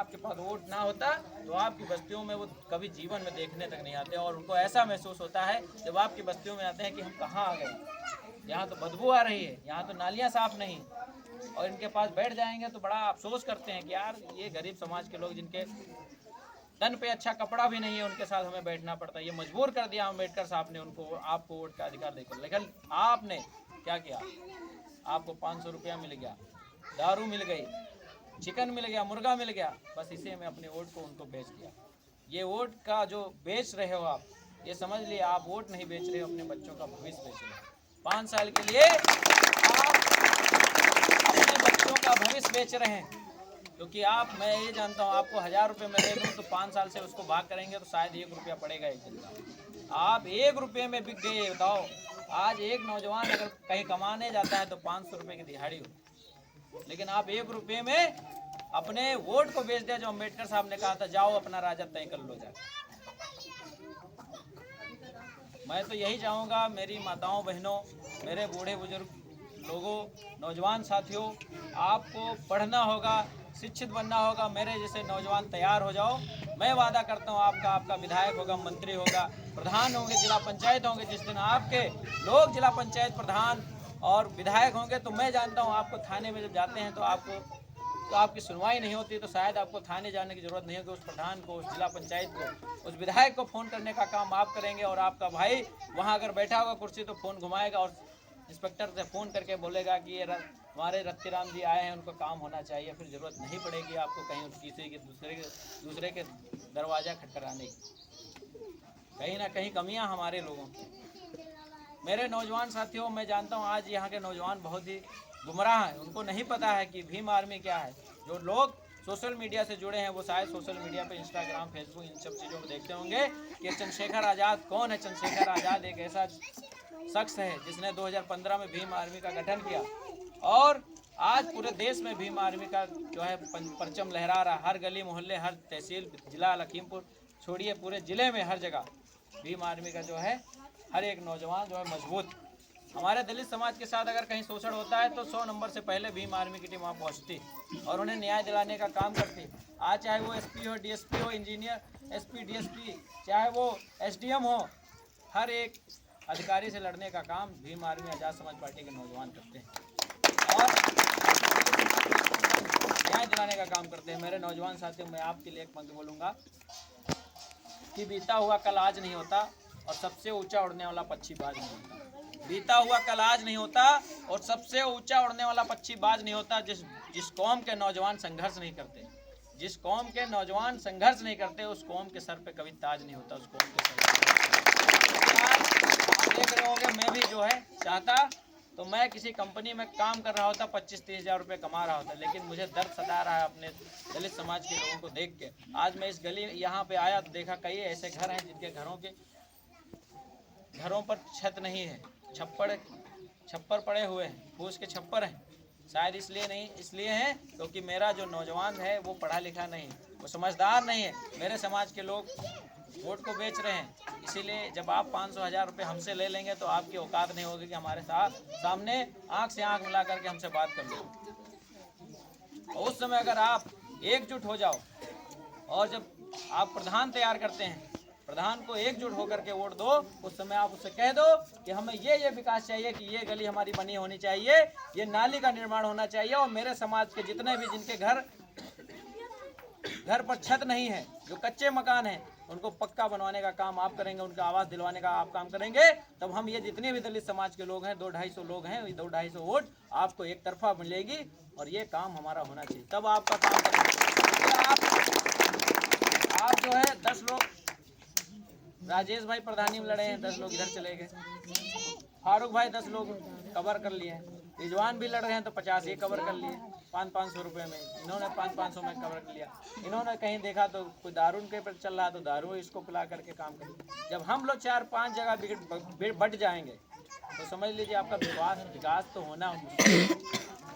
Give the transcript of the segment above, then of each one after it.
आपके पास वोट ना होता तो आपकी बस्तियों में वो कभी जीवन में देखने तक नहीं आते, और उनको ऐसा महसूस होता है जब आपकी बस्तियों में आते हैं कि हम कहाँ आ गए, यहाँ तो बदबू आ रही है, यहाँ तो नालियाँ साफ नहीं। और इनके पास बैठ जाएंगे तो बड़ा अफसोस करते हैं कि यार ये गरीब समाज के लोग जिनके तन पे अच्छा कपड़ा भी नहीं है, उनके साथ हमें बैठना पड़ता है। ये मजबूर कर दिया अम्बेडकर साहब ने उनको, आपको वोट का अधिकार देकर। लेकिन आपने क्या किया, आपको 500 रुपया मिल गया, दारू मिल गई, चिकन मिल गया, मुर्गा मिल गया, बस इसे में अपने वोट को उनको बेच दिया। ये वोट का जो बेच रहे हो आप, ये समझ लिए आप वोट नहीं बेच रहे हो, अपने बच्चों का भविष्य बेच रहे हो। 5 साल के लिए आप अपने बच्चों का भविष्य बेच रहे हैं, क्योंकि आप, मैं ये जानता हूँ, आपको 1000 रुपये में दे दूँ तो 5 साल से उसको भाग करेंगे तो शायद 1 रुपया पड़ेगा एक दिन का। आप 1 रुपये में बिक गए। बताओ, आज एक नौजवान अगर कहीं कमाने जाता है तो 500 रुपये की दिहाड़ी हो, लेकिन आप 1 रुपये में अपने वोट को बेच दिया। जो अम्बेडकर साहब ने कहा था, जाओ अपना राजा तय कर लो जाकर। मैं तो यही चाहूँगा, मेरी माताओं बहनों, मेरे बूढ़े बुजुर्ग लोगों, नौजवान साथियों, आपको पढ़ना होगा, शिक्षित बनना होगा। मेरे जैसे नौजवान तैयार हो जाओ। मैं वादा करता हूँ आपका विधायक होगा, मंत्री होगा, प्रधान होंगे, जिला पंचायत होंगे। जिस दिन आपके लोग जिला पंचायत प्रधान और विधायक होंगे तो मैं जानता हूँ आपको थाने में जब जाते हैं तो आपकी सुनवाई नहीं होती, तो शायद आपको थाने जाने की जरूरत नहीं होगी। उस प्रधान को, उस जिला पंचायत को, उस विधायक को फ़ोन करने का काम आप करेंगे, और आपका भाई वहाँ अगर बैठा होगा कुर्सी तो फ़ोन घुमाएगा और इंस्पेक्टर से फ़ोन करके बोलेगा कि ये हमारे रत्तीराम जी आए हैं, उनका काम होना चाहिए। फिर ज़रूरत नहीं पड़ेगी आपको कहीं किसी के दूसरे के दरवाज़ा खटखटाने की। कहीं ना कहीं कमियां हमारे लोगों की। मेरे नौजवान साथियों, मैं जानता हूं आज यहाँ के नौजवान बहुत ही गुमराह हैं, उनको नहीं पता है कि भीम आर्मी क्या है। जो लोग सोशल मीडिया से जुड़े हैं वो शायद सोशल मीडिया पे, इंस्टाग्राम, फेसबुक, इन सब चीज़ों को देखते होंगे कि चंद्रशेखर आज़ाद कौन है। चंद्रशेखर आज़ाद एक ऐसा शख्स है जिसने 2015 में भीम आर्मी का गठन किया, और आज पूरे देश में भीम आर्मी का जो है परचम लहरा रहा। हर गली मोहल्ले, हर तहसील, जिला लखीमपुर छोड़िए, पूरे ज़िले में हर जगह भीम आर्मी का जो है हर एक नौजवान जो है मजबूत। हमारे दलित समाज के साथ अगर कहीं शोषण होता है तो 100 नंबर से पहले भीम आर्मी की टीम वहाँ पहुँचती और उन्हें न्याय दिलाने का काम करती। आज चाहे वो एसपी हो, डीएसपी हो, इंजीनियर, एसपी, डीएसपी, चाहे वो एसडीएम हो, हर एक अधिकारी से लड़ने का काम भीम आर्मी आज़ाद समाज पार्टी के नौजवान करते हैं और न्याय दिलाने का काम करते हैं। मेरे नौजवान साथियों, मैं आपके लिए एक पंक्ति बोलूँगा कि बीता हुआ कल आज नहीं होता और सबसे ऊंचा उड़ने वाला पक्षी बाज नहीं होता। बीता हुआ कल आज नहीं होता और सबसे ऊंचा उड़ने वाला पक्षी बाज नहीं होता। जिस कौम के नौजवान संघर्ष नहीं करते, जिस कौम के नौजवान संघर्ष नहीं करते, उस कौम के सर पे कभी ताज नहीं होता। उस कौम के सर देख रहे होंगे, मैं भी जो है चाहता तो मैं किसी कंपनी में काम कर रहा होता, 25-30 हज़ार रुपये कमा रहा होता, लेकिन मुझे दर्द सता रहा है अपने दलित समाज के लोगों को देख के। आज मैं इस गली यहाँ पे आया तो देखा कई ऐसे घर हैं जिनके घरों पर छत नहीं है, छप्पर पड़े हुए हैं, फूस के छप्पर हैं। शायद इसलिए हैं क्योंकि मेरा जो नौजवान है वो पढ़ा लिखा नहीं है, वो समझदार नहीं है। मेरे समाज के लोग वोट को बेच रहे हैं। इसीलिए जब आप 500-1000 रुपये हमसे ले लेंगे तो आपकी औकात नहीं होगी कि हमारे सामने आंख से आंख मिला करके हमसे बात कर लो। और उस समय अगर आप एकजुट हो जाओ और जब आप प्रधान तैयार करते हैं, प्रधान को एकजुट होकर के वोट दो, उस समय आप उससे कह दो कि हमें ये विकास चाहिए, कि ये गली हमारी बनी होनी चाहिए, ये नाली का निर्माण होना चाहिए, और मेरे समाज के जितने भी जिनके घर पर छत नहीं है, जो कच्चे मकान हैं, उनको पक्का बनवाने का काम आप करेंगे, उनका आवास दिलवाने का आप काम करेंगे। तब हम ये जितने भी दलित समाज के लोग हैं, 200-250 लोग हैं, 200-250 वोट आपको एक तरफा मिलेगी और ये काम हमारा होना चाहिए। तब आपका काम करेंगे। आप जो है 10 लोग, राजेश भाई प्रधानी में लड़े हैं, 10 लोग इधर चले गए, फारूक भाई 10 लोग कवर कर लिए, रिजवान भी लड़ रहे हैं तो 50 ये कवर कर लिए 500-500 रुपये में। इन्होंने 500-500 में कवर कर लिया। इन्होंने कहीं देखा तो कोई दारू के पर चल रहा तो दारू इसको पिला करके काम करिए। जब हम लोग 4-5 जगह बट जाएंगे तो समझ लीजिए आपका विकास तो होना।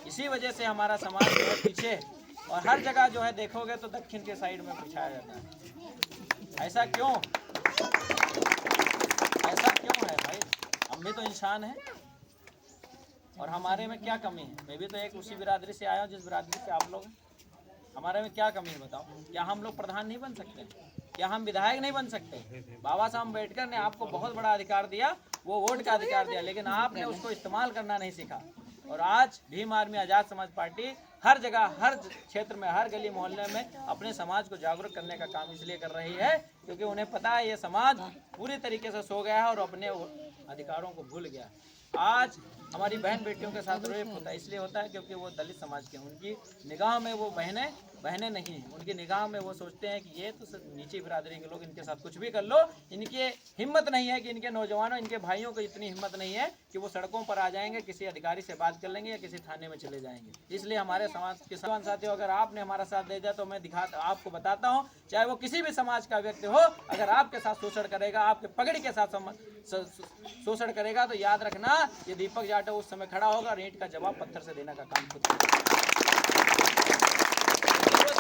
इसी वजह से हमारा समाज जो है पीछे, और हर जगह जो है देखोगे तो दक्षिण के साइड में बिछाया जाता है। ऐसा क्यों है भाई? हम भी तो इंसान हैं और हमारे में क्या कमी है? मैं भी तो एक उसी बिरादरी से आया हूँ जिस बिरादरी से आप लोग हैं। हमारे में क्या कमी है बताओ? क्या हम लोग प्रधान नहीं बन सकते? क्या हम विधायक नहीं बन सकते? बाबा साहब अम्बेडकर ने आपको बहुत बड़ा अधिकार दिया, वो वोट का अधिकार दिया, लेकिन आपने उसको इस्तेमाल करना नहीं सीखा। और आज भीम आर्मी आज़ाद समाज पार्टी हर जगह, हर क्षेत्र में, हर गली मोहल्ले में अपने समाज को जागरूक करने का काम इसलिए कर रही है क्योंकि उन्हें पता है ये समाज पूरी तरीके से सो गया है और अपने अधिकारों को भूल गया। आज हमारी बहन बेटियों के साथ रेप होता है, इसलिए होता है क्योंकि वो दलित समाज के हैं। उनकी निगाह में वो बहनें नहीं हैं, उनकी निगाह में वो सोचते हैं कि ये तो नीची बिरादरी के लोग, इनके साथ कुछ भी कर लो। इनकी हिम्मत नहीं है कि इनके नौजवानों, इनके भाइयों को इतनी हिम्मत नहीं है कि वो सड़कों पर आ जाएंगे, किसी अधिकारी से बात कर लेंगे या किसी थाने में चले जाएंगे। इसलिए हमारे समाज के साथियों, अगर आपने हमारा साथ दे दिया तो मैं आपको बताता हूँ, चाहे वो किसी भी समाज का व्यक्ति हो, अगर आपके साथ शोषण करेगा, आपके पगड़ी के साथ शोषण करेगा, तो याद रखना ये दीपक जाटव उस समय खड़ा होगा और ईंट का जवाब पत्थर से देने का काम खुद करेगा।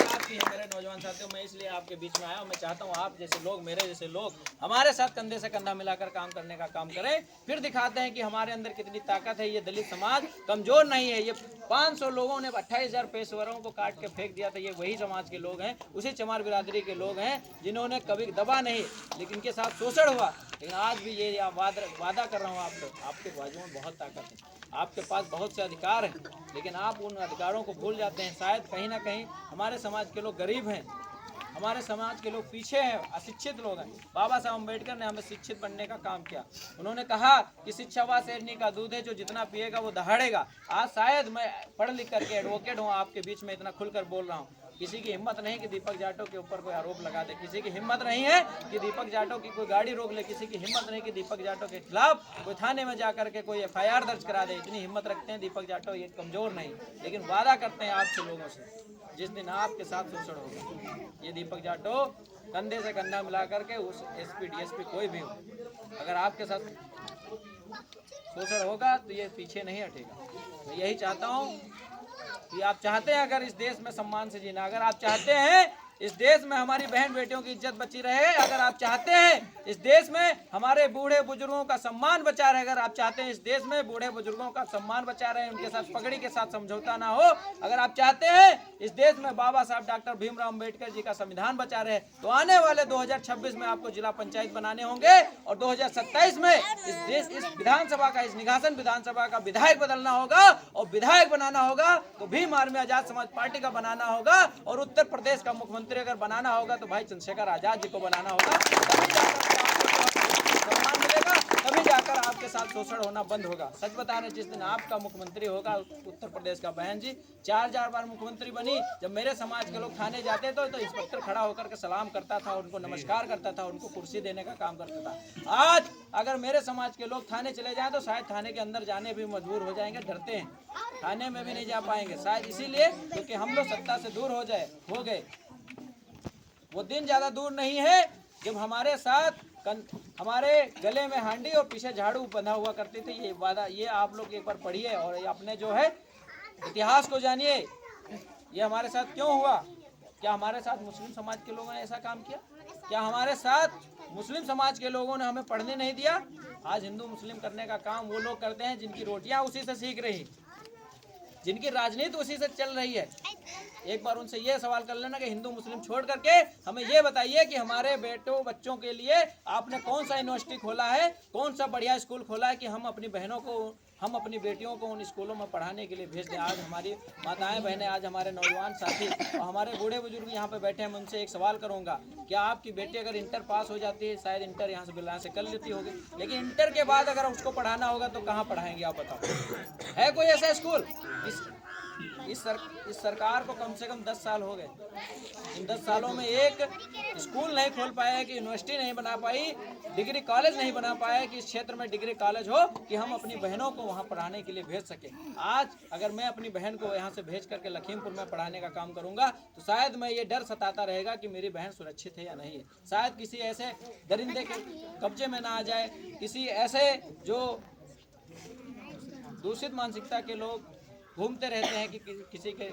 आपकी है मेरे नौजवान साथियों, मैं इसलिए आपके बीच में आया हूँ। मैं चाहता हूँ आप जैसे लोग, मेरे जैसे लोग हमारे साथ कंधे से कंधा मिलाकर काम करने का काम करें। फिर दिखाते हैं कि हमारे अंदर कितनी ताकत है। ये दलित समाज कमजोर नहीं है। ये 500 लोगों ने 28,000 पेशेवरों को काट के फेंक दिया था। ये वही समाज के लोग हैं, उसी चमार बिरादरी के लोग हैं जिन्होंने कभी दबा नहीं, लेकिन इनके साथ शोषण हुआ। लेकिन आज भी ये वादा कर रहा हूँ आपके बाजू में बहुत ताकत है, आपके पास बहुत से अधिकार हैं, लेकिन आप उन अधिकारों को भूल जाते हैं। शायद कहीं ना कहीं हमारे समाज के लोग गरीब हैं, हमारे समाज के लोग पीछे हैं, अशिक्षित लोग हैं। बाबा साहब अम्बेडकर ने हमें शिक्षित बनने का काम किया। उन्होंने कहा कि शिक्षा व शेरनी का दूध है, जो जितना पिएगा वो दहाड़ेगा। आज शायद मैं पढ़ लिख करके एडवोकेट हूँ, आपके बीच में इतना खुलकर बोल रहा हूँ। किसी की हिम्मत नहीं कि दीपक जाटव के ऊपर कोई आरोप लगा दे, किसी की हिम्मत नहीं है कि दीपक जाटव की कोई गाड़ी रोक ले, किसी की हिम्मत नहीं कि दीपक जाटव के खिलाफ कोई थाने में जाकर के कोई FIR दर्ज करा दे। इतनी हिम्मत रखते हैं दीपक जाटव, ये कमजोर नहीं। लेकिन वादा करते हैं आपसे लोगों से, जिस दिन आपके साथ शोषण होगा, ये दीपक जाटव कंधे से कंधा मिला करके उस SP DSP कोई भी हो, अगर आपके साथ शोषण होगा तो ये पीछे नहीं हटेगा। मैं यही चाहता हूँ कि आप चाहते हैं अगर इस देश में सम्मान से जीना, अगर आप चाहते हैं इस देश में हमारी बहन बेटियों की इज्जत बची रहे, अगर आप चाहते हैं इस देश में हमारे बूढ़े बुजुर्गों का सम्मान बचा रहे, अगर आप चाहते हैं इस देश में बूढ़े बुजुर्गों का सम्मान बचा रहे, उनके साथ पगड़ी के साथ समझौता ना हो, अगर आप चाहते हैं इस देश में बाबा साहब डॉक्टर भीमराव अम्बेडकर जी का संविधान बचा रहे, तो आने वाले 2026 में आपको जिला पंचायत बनाने होंगे और 2027 में इस विधानसभा का, इस निघासन विधानसभा का विधायक बदलना होगा। और विधायक बनाना होगा तो भीम आर्मी आजाद समाज पार्टी का बनाना होगा। और उत्तर प्रदेश का मुख्यमंत्री अगर बनाना होगा तो भाई चंद्रशेखर आजाद जी को बनाना होगा। तभी जाकर सम्मान मिलेगा, तभी जाकर आपके साथ शोषण होना बंद होगा। सच बता रहे, जिस दिन आपका मुख्यमंत्री होगा उत्तर प्रदेश का, बहन जी 4 बार मुख्यमंत्री बनी, जब मेरे समाज के लोग थाने जाते तो इंस्पेक्टर खड़ा होकर के सलाम करता था, उनको नमस्कार करता था, उनको कुर्सी देने का काम करता था। आज अगर मेरे समाज के लोग थाने चले जाएं तो शायद थाने के अंदर जाने भी मजबूर हो जाएंगे, डरते हैं, थाने में भी नहीं जा पाएंगे, शायद इसीलिए क्योंकि हम लोग सत्ता से दूर हो गए। वो दिन ज्यादा दूर नहीं है जब हमारे साथ हमारे गले में हांडी और पीछे झाड़ू बंधा हुआ करते थे। ये वादा, ये आप लोग एक बार पढ़िए और अपने जो है इतिहास को जानिए, ये हमारे साथ क्यों हुआ। क्या हमारे साथ मुस्लिम समाज के लोगों ने ऐसा काम किया? क्या हमारे साथ मुस्लिम समाज के लोगों ने हमें पढ़ने नहीं दिया? आज हिंदू मुस्लिम करने का काम वो लोग करते हैं जिनकी रोटियां उसी से सीख रही, जिनकी राजनीति उसी से चल रही है। एक बार उनसे ये सवाल कर लेना कि हिंदू मुस्लिम छोड़ करके हमें ये बताइए कि हमारे बच्चों के लिए आपने कौन सा यूनिवर्सिटी खोला है, कौन सा बढ़िया स्कूल खोला है कि हम अपनी बहनों को, हम अपनी बेटियों को उन स्कूलों में पढ़ाने के लिए भेज दें। आज हमारी माताएं बहनें, आज हमारे नौजवान साथी और हमारे बूढ़े बुजुर्ग यहाँ पे बैठे हैं। मैं उनसे एक सवाल करूँगा, क्या आपकी बेटी अगर इंटर पास हो जाती है, शायद इंटर यहाँ से बिल्ला से कर लेती होगी, लेकिन इंटर के बाद अगर उसको पढ़ाना होगा तो कहाँ पढ़ाएंगे आप बताओ? है कोई ऐसा स्कूल? इस सरकार को कम से कम 10 साल हो गए। इन 10 सालों में एक स्कूल नहीं खोल पाया, कि यूनिवर्सिटी नहीं बना पाई, डिग्री कॉलेज नहीं बना पाया कि इस क्षेत्र में डिग्री कॉलेज हो कि हम अपनी बहनों को वहाँ पढ़ाने के लिए भेज सके। आज अगर मैं अपनी बहन को यहाँ से भेज करके लखीमपुर में पढ़ाने का काम करूँगा तो शायद मैं ये डर सताता रहेगा कि मेरी बहन सुरक्षित है या नहीं है। शायद किसी ऐसे दरिंदे के कब्जे में ना आ जाए, किसी ऐसे जो दूषित मानसिकता के लोग घूमते रहते हैं कि किसी के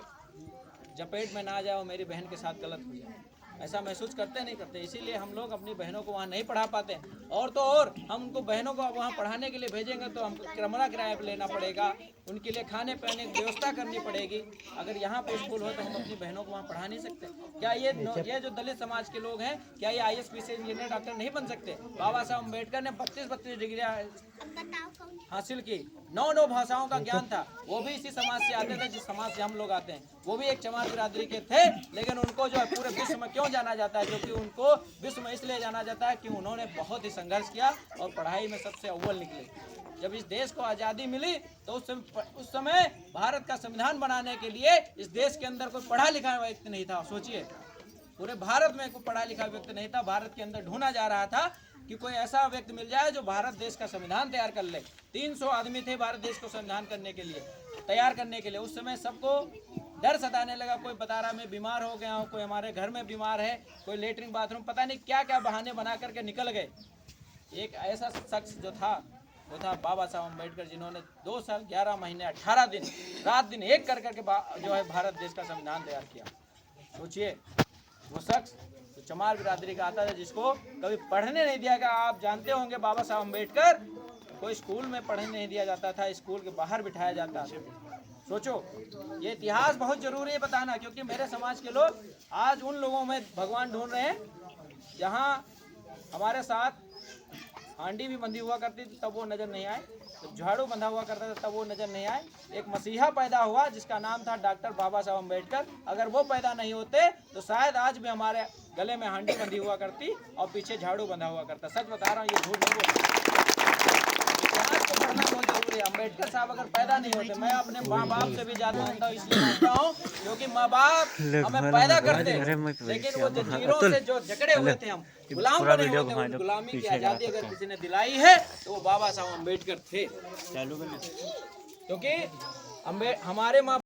जपेट में ना आ जाए और मेरी बहन के साथ गलत हो जाए। ऐसा महसूस करते नहीं करते, इसीलिए हम लोग अपनी बहनों को वहाँ नहीं पढ़ा पाते। और तो और हम उनको बहनों को वहाँ पढ़ाने के लिए भेजेंगे तो हमको कमरा किराया लेना पड़ेगा, उनके लिए खाने पीने की व्यवस्था करनी पड़ेगी। अगर यहाँ पे स्कूल हो तो हम अपनी बहनों को वहाँ पढ़ा नहीं सकते। क्या ये जो दलित समाज के लोग हैं, क्या ये IAS PCS इंजीनियर डॉक्टर नहीं बन सकते? बाबा साहब अम्बेडकर ने 32 डिग्रियाँ हासिल की, 9 भाषाओं का ज्ञान था। वो भी इसी समाज से आते थे जिस समाज से हम लोग आते हैं। वो भी एक चमार बिरादरी के थे, लेकिन उनको जो है पूरे विश्व में क्यों जाना जाता है? क्योंकि उनको विश्व में इसलिए जाना जाता है कि उन्होंने बहुत ही संघर्ष किया और पढ़ाई में सबसे अव्वल निकले। जब इस देश को आज़ादी मिली तो उस समय भारत का संविधान बनाने के लिए इस देश के अंदर कोई पढ़ा लिखा व्यक्ति नहीं था। सोचिए, पूरे भारत में कोई पढ़ा लिखा व्यक्ति नहीं था। भारत के अंदर ढूंढा जा रहा था कि कोई ऐसा व्यक्ति मिल जाए जो भारत देश का संविधान तैयार कर ले। 300 आदमी थे भारत देश को संविधान करने के लिए, तैयार करने के लिए। उस समय सबको डर सताने लगा, कोई बता रहा मैं बीमार हो गया हूँ, कोई हमारे घर में बीमार है, कोई लेटरिन बाथरूम, पता नहीं क्या क्या बहाने बना करके निकल गए। एक ऐसा शख्स जो था वो था बाबा साहब अम्बेडकर, जिन्होंने 2 साल 11 महीने 18 दिन रात दिन एक कर करके जो है भारत देश का संविधान तैयार किया। सोचिए, वो शख्स तो चमार बिरादरी का आता था, जिसको कभी पढ़ने नहीं दिया गया। आप जानते होंगे बाबा साहब अम्बेडकर कोई स्कूल में पढ़ने नहीं दिया जाता था, स्कूल के बाहर बिठाया जाता था। सोचो, ये इतिहास बहुत जरूरी है बताना, क्योंकि मेरे समाज के लोग आज उन लोगों में भगवान ढूंढ रहे हैं। यहाँ हमारे साथ हांडी भी बंधी हुआ करती थी तब वो नजर नहीं आए, तो झाड़ू बंधा हुआ करता था तब वो नजर नहीं आए। एक मसीहा पैदा हुआ जिसका नाम था डॉक्टर बाबा साहब अम्बेडकर। अगर वो पैदा नहीं होते तो शायद आज भी हमारे गले में हांडी बंधी हुआ करती और पीछे झाड़ू बंधा हुआ करता। सच बता रहा हूँ, ये झूठ नहीं बोल। इतिहास को पढ़ना बहुत जरूरी है। अम्बेडकर साहब अगर पैदा नहीं होते, मैं अपने माँ बाप से भी ज्यादा मानता हूँ, इसलिए मानता हूँ क्योंकि माँ बाप हमें पैदा करते, लेकिन वो जंजीरों से जो जकड़े हुए थे, हम गुलाम बने हुए थे, उन गुलामी की आजादी अगर किसी ने दिलाई है तो वो बाबा साहब अम्बेडकर थे। क्योंकि हमारे माँ